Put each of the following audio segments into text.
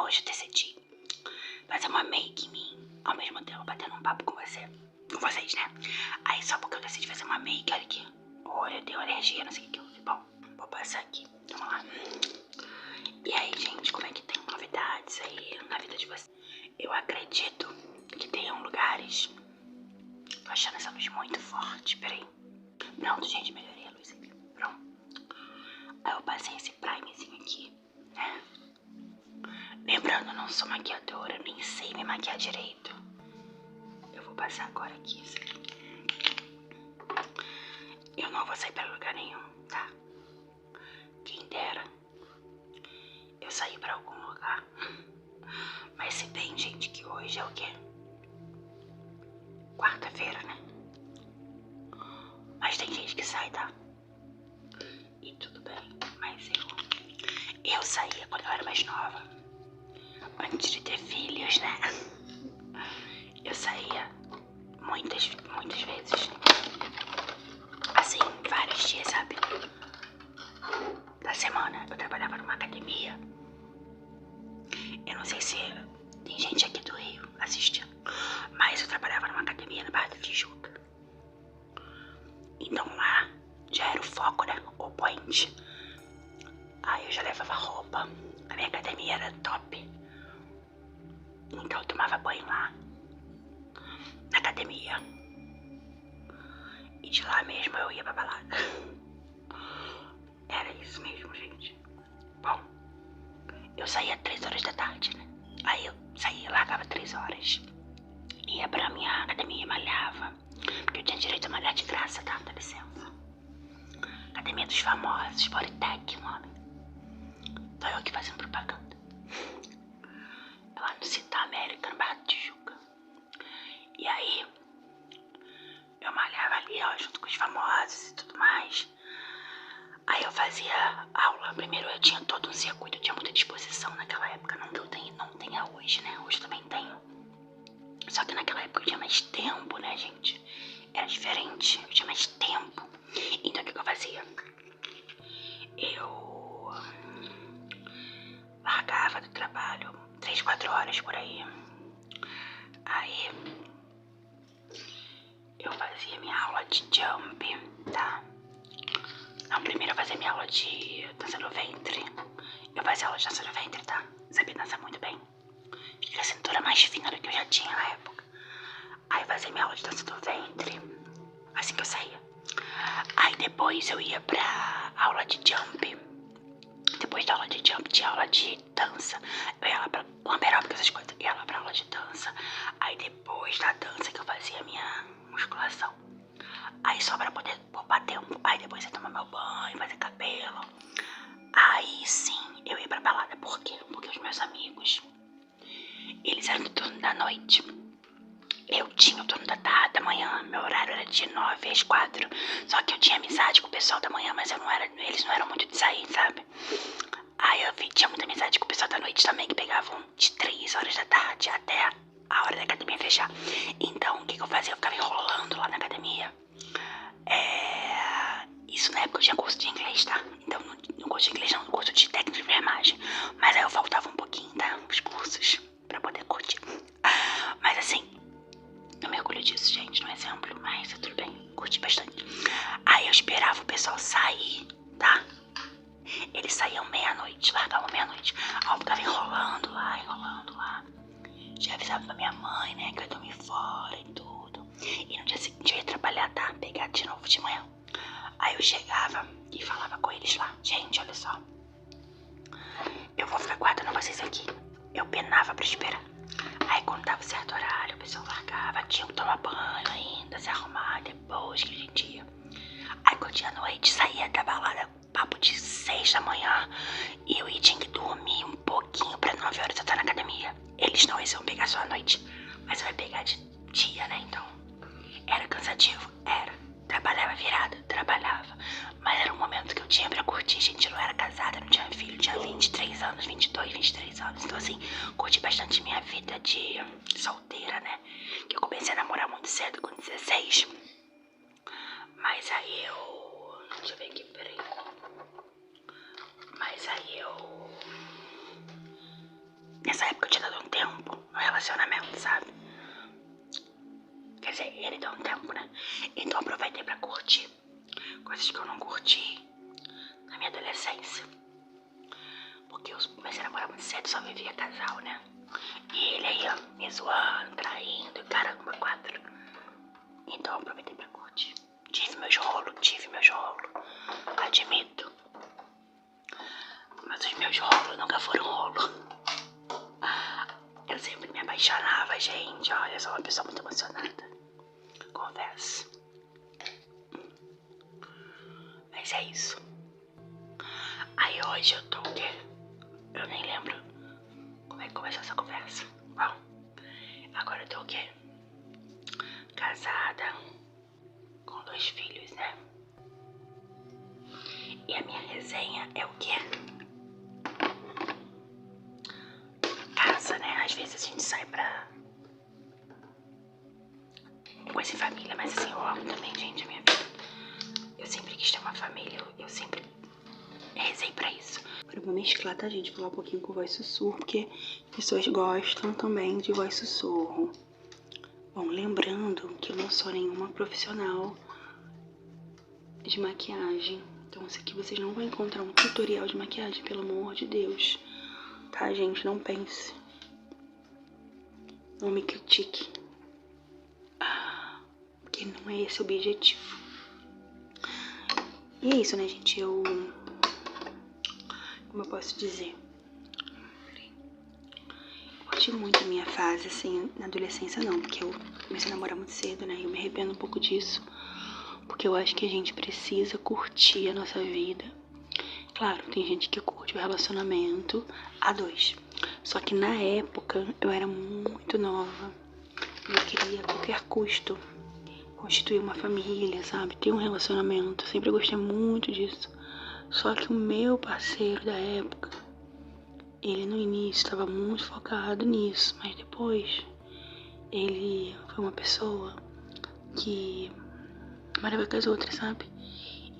hoje eu decidi fazer uma make em mim, ao mesmo tempo batendo um papo com vocês, né? Aí só porque eu decidi fazer uma make, olha aqui, o olho deu alergia, não sei o que houve. Bom, vou passar aqui, vamos lá. E aí, gente, como é que tem novidades aí na vida de vocês? Eu acredito que tenham lugares. Tô achando essa luz muito forte, peraí. Pronto, gente, melhorei a luz aqui. Pronto. Aí eu passei esse primezinho aqui, né? Lembrando, eu não sou maquiadora, eu nem sei me maquiar direito. Eu vou passar agora aqui isso aqui. Eu não vou sair pra lugar nenhum, tá? Quem dera eu sair pra algum lugar. Mas se bem, gente, que hoje é o quê? Quarta-feira, né? Mas tem gente que sai, tá? E tudo bem, mas eu saía quando eu era mais nova. Antes de ter filhos, né? Eu saía muitas vezes. Assim, vários dias, sabe? Da semana. Eu trabalhava numa academia. Eu não sei se tem gente aqui do Rio assistindo, mas eu trabalhava numa academia na Barra da Tijuca. Então lá já era o foco, né? O point. Aí eu já levava roupa. A minha academia era top. Então eu tomava banho lá, na academia. E de lá mesmo eu ia pra balada. Era isso mesmo, gente. Bom, eu saía 3 horas da tarde, né? Aí eu saía, largava 3 horas. Ia pra minha academia e malhava. Porque eu tinha direito a malhar de graça, tá? Dá licença. Academia dos famosos, Bodytech, o nome. Tô eu aqui fazendo propaganda. É lá no Citar América, no Barra da Tijuca. E aí, eu malhava ali, ó, junto com os famosos e tudo mais. Aí eu fazia aula. Primeiro eu tinha todo um circuito, eu tinha muita disposição naquela época. Não que eu não tenha hoje, né? Hoje também tenho. Só que naquela época eu tinha mais tempo, né, gente? Era diferente, eu tinha mais tempo. Então o que eu fazia? Eu largava do trabalho 3, 4 horas por aí. Aí eu fazia minha aula de jump, tá? Não, primeiro eu fazia minha aula de dança do ventre. Eu fazia aula de dança do ventre, tá? Sabia dançar muito bem. Tinha a cintura mais fina do que eu já tinha na época. Aí eu fazia minha aula de dança do ventre, assim que eu saía. Aí depois eu ia pra aula de jump. Depois da aula de jump tinha aula de dança. Eu ia lá pra lamberóbica, essas coisas. Eu ia lá pra aula de dança. Aí depois da dança que eu fazia a minha musculação. Aí só pra poder poupar tempo. Aí depois eu ia tomar meu banho, fazer cabelo. Aí sim, eu ia pra balada. Por quê? Porque os meus amigos, eles eram do turno da noite. Eu tinha o turno da tarde, da manhã. Meu horário era de 9 às 4. Só que eu tinha amizade com o pessoal da manhã, mas eles não eram muito de sair, sabe? Aí eu tinha muita amizade com o pessoal da noite também, que pegavam de 3 horas da tarde até a hora da academia fechar. Então, o que eu fazia? Eu ficava enrolando lá na academia. Isso na época eu tinha curso de inglês, tá? Então, no curso de inglês não, no curso de técnica de enfermagem. Mas aí eu faltava um pouquinho, tá? Os cursos, pra poder curtir. Mas assim, eu me orgulho disso, gente, no exemplo. Mas tudo bem, curti bastante. Aí eu esperava o pessoal sair, tá? Eles saíam meia-noite, largavam meia-noite. Aí eu ficava enrolando lá. Já avisava pra minha mãe, né, que eu ia dormir fora e tudo. E no dia seguinte eu ia trabalhar, tá? Pegar de novo de manhã. Aí eu chegava e falava com eles lá. Gente, olha só. Eu vou ficar guardando vocês aqui. Eu penava pra esperar. Aí quando dava certo horário, o pessoal largava. Tinha que tomar banho ainda, se arrumar depois que a gente ia. Aí quando ia à noite, saía da balada, papo de 6 da manhã. E eu tinha que dormir um pouquinho pra 9 horas eu estar na academia. Eles não, eles iam pegar só à noite. Mas eu ia pegar de dia, né, então. Era cansativo, era. Trabalhava virada, trabalhava. Mas era um momento que eu tinha pra curtir, gente. Eu não era casada, não tinha filho, tinha 23 anos, 22, 23 anos. Então assim, curti bastante minha vida de solteira, né. Que eu comecei a namorar muito cedo, com 16. Mas aí eu... Deixa eu ver aqui, peraí. Mas aí eu... nessa época eu tinha dado um tempo no relacionamento, sabe? Quer dizer, ele deu um tempo, né? Então eu aproveitei pra curtir coisas que eu não curti na minha adolescência. Porque eu comecei a namorar muito cedo, só vivia casal, né? E ele aí, ó, me zoando, traindo, e caramba, 4. Então eu aproveitei pra curtir. Tive meus rolos, admito. Mas os meus rolos nunca foram rolo. Eu sempre me apaixonava, gente. Olha, eu sou uma pessoa muito emocionada. Confesso. Mas é isso. Aí hoje eu tô o quê? Eu nem lembro como é que começou essa conversa. Bom, agora eu tô o quê? Casada, com 2 filhos, né? E a minha resenha é o quê? Casa, né? Às vezes a gente sai pra coisa em família, mas assim, eu amo também, gente, a minha vida. Eu sempre quis ter uma família, eu sempre rezei pra isso. Agora eu vou mesclar, tá, gente? Falar um pouquinho com voz sussurro, porque pessoas gostam também de voz sussurro. Bom, lembrando que eu não sou nenhuma profissional de maquiagem. Então isso aqui vocês não vão encontrar um tutorial de maquiagem, pelo amor de Deus. Tá, gente? Não pense. Não me critique. Porque não é esse o objetivo. E é isso, né, gente? Como eu posso dizer? Eu curti muito a minha fase, assim, na adolescência não. Porque eu comecei a namorar muito cedo, né? Eu me arrependo um pouco disso. Porque eu acho que a gente precisa curtir a nossa vida. Claro, tem gente que curte o relacionamento a 2. Só que na época eu era muito nova. Eu queria a qualquer custo constituir uma família, sabe? Ter um relacionamento. Eu sempre gostei muito disso. Só que o meu parceiro da época, ele no início estava muito focado nisso. Mas depois, ele foi uma pessoa que marava com as outras, sabe?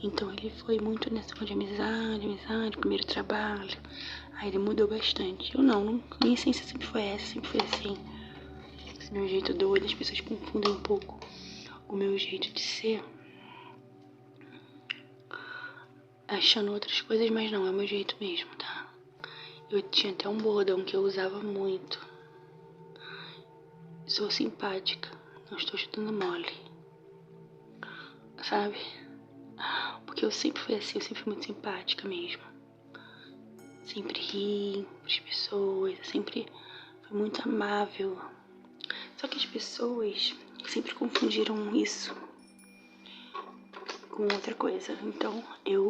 Então ele foi muito nessa de amizade, primeiro trabalho. Aí ele mudou bastante. Eu não, minha essência sempre foi essa, sempre foi assim. Esse meu jeito doido, as pessoas confundem um pouco o meu jeito de ser, achando outras coisas, mas não, é o meu jeito mesmo, tá? Eu tinha até um bordão que eu usava muito. Sou simpática, não estou chutando mole, sabe? Porque eu sempre fui assim, eu sempre fui muito simpática mesmo. Sempre ri pras pessoas, sempre fui muito amável. Só que as pessoas sempre confundiram isso com outra coisa. Então eu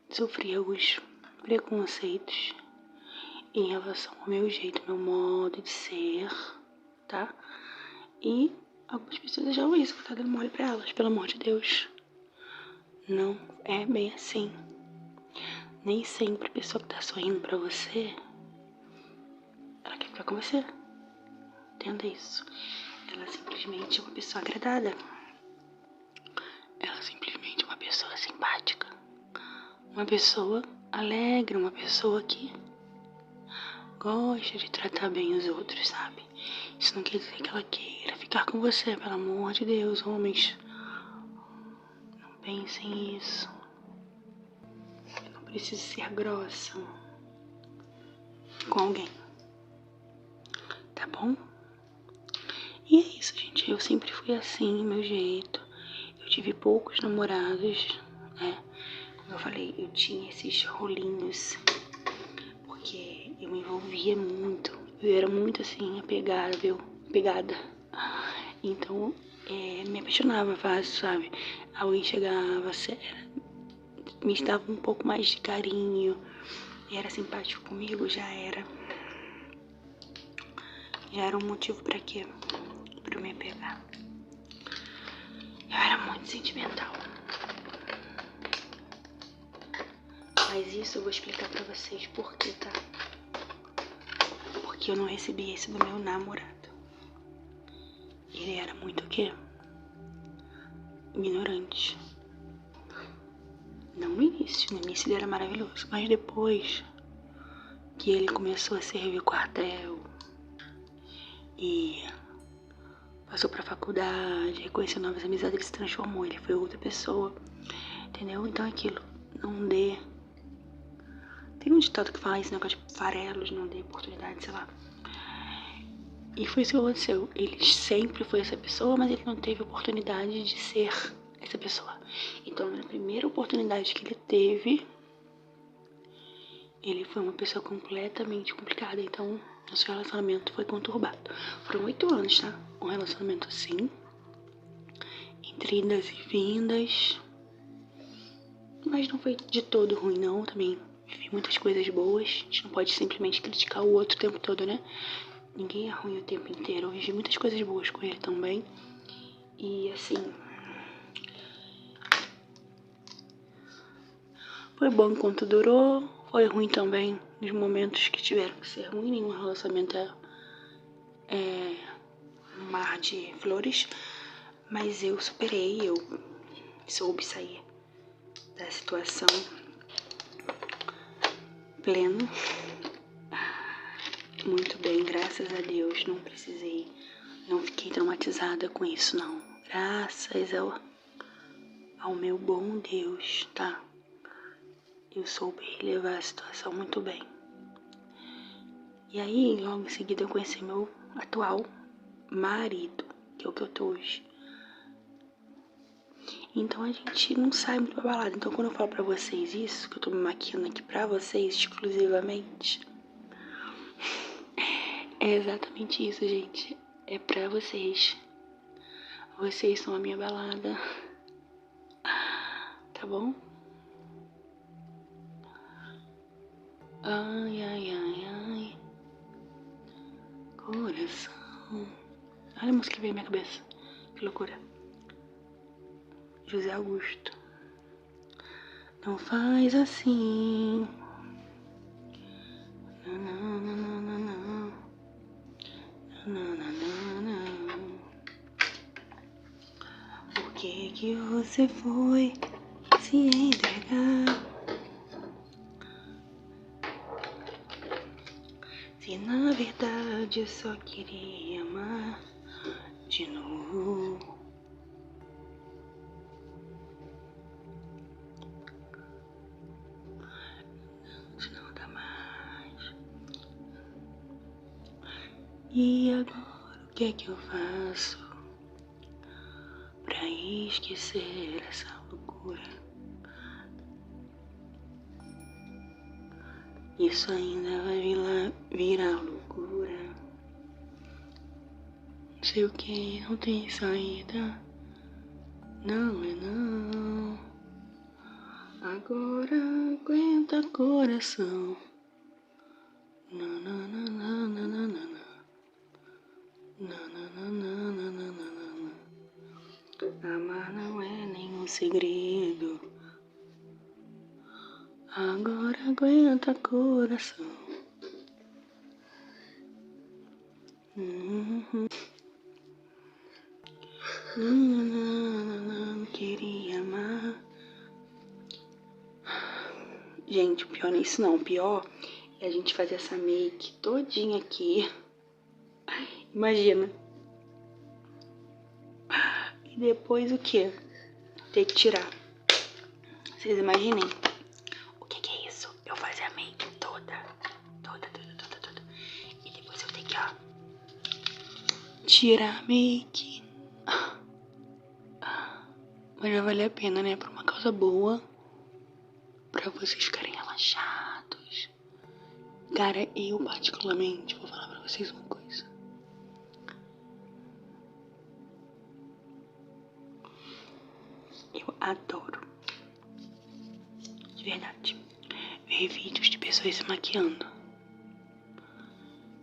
sofri alguns preconceitos em relação ao meu jeito, meu modo de ser, tá? E algumas pessoas achavam isso, que eu tava dando mole pra elas, pelo amor de Deus. Não é bem assim. Nem sempre a pessoa que tá sorrindo pra você, ela quer ficar com você. Entenda isso. Ela simplesmente é uma pessoa agradada. Ela simplesmente é uma pessoa simpática. Uma pessoa alegre, uma pessoa que gosta de tratar bem os outros, sabe? Isso não quer dizer que ela queira ficar com você, pelo amor de Deus, homens. Não pensem nisso. Eu não preciso ser grossa com alguém. Tá bom? E é isso, gente. Eu sempre fui assim, meu jeito. Eu tive poucos namorados, né? Como eu falei, eu tinha esses rolinhos. Porque eu me envolvia muito. Eu era muito assim, apegada. Então, me apaixonava fácil, sabe? Alguém chegava, me dava um pouco mais de carinho. E era simpático comigo, já era um motivo pra quê? Pra eu me apegar. Eu era muito sentimental. Mas isso eu vou explicar pra vocês por quê, tá? Porque eu não recebi esse do meu namorado. Ele era muito o quê? Ignorante. Não no início ele era maravilhoso. Mas depois que ele começou a servir quartel e passou pra faculdade, reconheceu novas amizades, ele se transformou, ele foi outra pessoa, entendeu? Então é aquilo, não dê... Tem um ditado que fala esse negócio de farelos, não dê oportunidade, sei lá. E foi isso que aconteceu. Ele sempre foi essa pessoa, mas ele não teve oportunidade de ser essa pessoa. Então, na primeira oportunidade que ele teve, ele foi uma pessoa completamente complicada. Então, nosso relacionamento foi conturbado. Foram 8 anos, tá? Um relacionamento assim, entre idas e vindas. Mas não foi de todo ruim, não. Também vivi muitas coisas boas. A gente não pode simplesmente criticar o outro o tempo todo, né? Ninguém é ruim o tempo inteiro. Eu vivi muitas coisas boas com ele também. E assim, foi bom enquanto durou. Foi ruim também nos momentos que tiveram que ser ruim. Nenhum relacionamento é um mar de flores. Mas eu superei, eu soube sair da situação pleno. Muito bem, graças a Deus. Não fiquei traumatizada com isso, não. Graças ao meu bom Deus, tá? Eu soube levar a situação muito bem. E aí, logo em seguida, eu conheci meu atual marido, que é o que eu tô hoje. Então, a gente não sai muito pra balada. Então, quando eu falo pra vocês isso, que eu tô me maquiando aqui pra vocês exclusivamente, é exatamente isso, gente. É pra vocês. Vocês são a minha balada. Tá bom? Ai, ai, ai, ai. Coração. Olha a música que veio na minha cabeça. Que loucura. José Augusto. Não faz assim. Não, não, não, não, não. Não, não, não, não. Por que você foi se entregar? Se na verdade eu só queria amar de novo. Não dá mais. E agora o que é que eu faço pra esquecer essa loucura? Isso ainda vai virar loucura. Não sei o que, não tem saída. Não é não. Agora aguenta coração. Não, não, não, não, não, não, não. Não, não, não, não, não, não, não, não. Amar não é nenhum segredo. Agora aguenta coração. Não queria amar. Gente, o pior não é isso não. O pior é a gente fazer essa make todinha aqui. Imagina. E depois o quê? Ter que tirar. Vocês imaginem. O que é isso? Eu fazer a make toda. E depois eu ter que, ó, tirar a make. Mas vai valer a pena, né? Por uma causa boa. Pra vocês ficarem relaxados. Cara, eu particularmente vou falar pra vocês uma coisa. Eu adoro, de verdade, ver vídeos de pessoas se maquiando.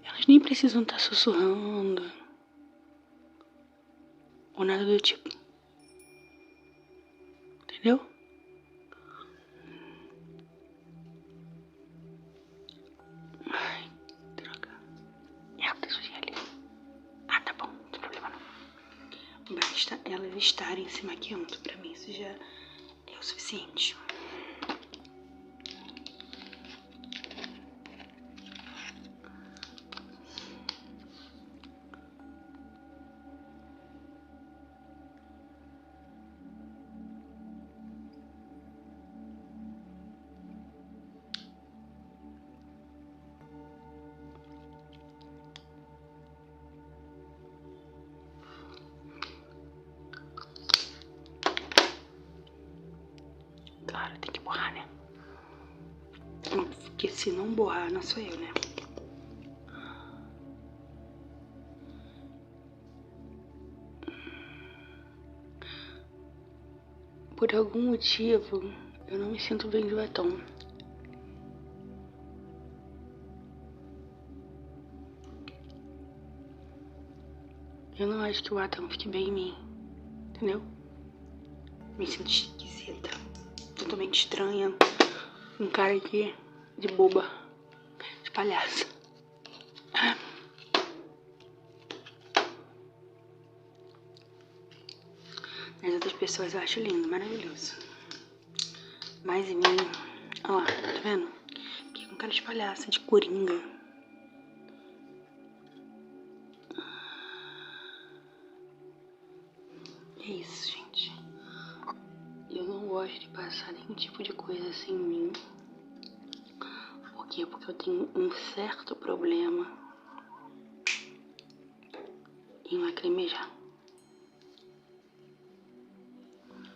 Elas nem precisam estar sussurrando ou nada do tipo. Entendeu? Ai, droga. Tá sujinha ali. Ah, tá bom, não tem problema não. Basta elas estarem se maquiando. Pra mim isso já é o suficiente. Porque se não borrar, não sou eu, né? Por algum motivo, eu não me sinto bem de batom. Eu não acho que o batom fique bem em mim, entendeu? Me sinto esquisita, totalmente estranha, um cara aqui de boba, de palhaça. As outras pessoas eu acho lindo, maravilhoso. Mas em mim, ó lá, tá vendo? Aqui com cara de palhaça, de coringa. É isso, gente. Eu não gosto de passar nenhum tipo de coisa assim em mim. Por quê? Porque eu tenho um certo problema em lacrimejar.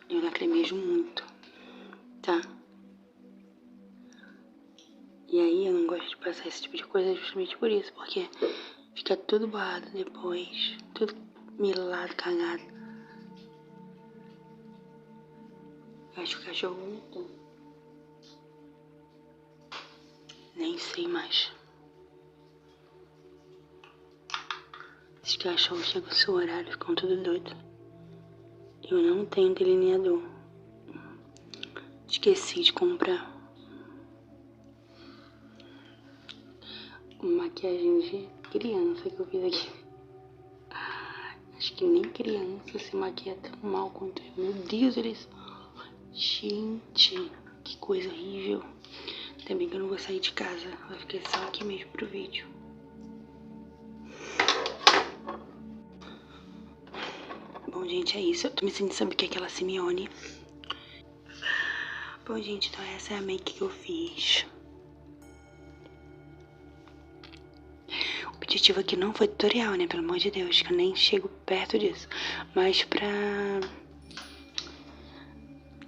Eu lacrimejo muito, tá? E aí eu não gosto de passar esse tipo de coisa justamente por isso, porque fica tudo borrado depois, tudo melado, cagado. Eu acho que o cachorro voltou. Nem sei mais. Esses cachorros chegam no seu horário, ficam tudo doido. Eu não tenho delineador. Esqueci de comprar uma maquiagem de criança que eu fiz aqui. Acho que nem criança se maquia tão mal quanto eu. Meu Deus, eles... Gente, que coisa horrível. Também que eu não vou sair de casa. Vai ficar só aqui mesmo pro vídeo. Bom, gente, é isso. Eu tô me sentindo, sabe o que é aquela Simeone? Bom, gente, então essa é a make que eu fiz. O objetivo aqui não foi tutorial, né? Pelo amor de Deus, que eu nem chego perto disso. Mas pra... é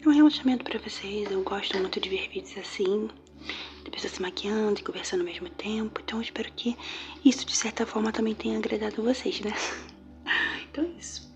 um relaxamento pra vocês. Eu gosto muito de ver vídeos assim, de pessoas se maquiando e conversando ao mesmo tempo. Então eu espero que isso, de certa forma, também tenha agradado vocês, né? Então é isso.